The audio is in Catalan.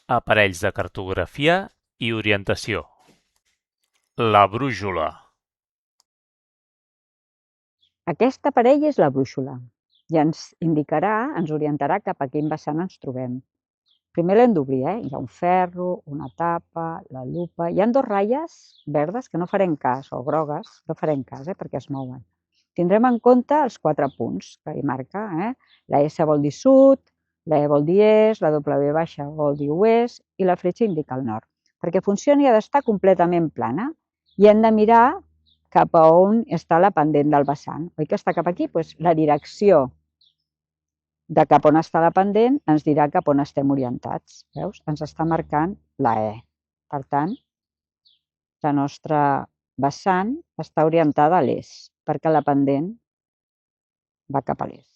Aparells de cartografia i orientació. La brúixola. Aquest aparell és la brúixola i ens indicarà, ens orientarà cap a quin vessant ens trobem. Primer l'hem d'obrir, hi ha un ferro, una tapa, la lupa. Hi ha 2 ratlles verdes que no farem cas, o grogues, no farem cas perquè es mouen. Tindrem en compte els 4 punts que hi marca. La S vol dir sud, la E vol dir est, la W baixa vol dir oest i la fletxa indica el nord. Perquè funcioni ha d'estar completament plana i hem de mirar cap a on està la pendent del vessant. Oi que està cap aquí? Doncs la direcció de cap on està la pendent ens dirà cap on estem orientats. Veus? Ens està marcant la E. Per tant, la nostra vessant està orientada a l'est, perquè la pendent va cap a l'est.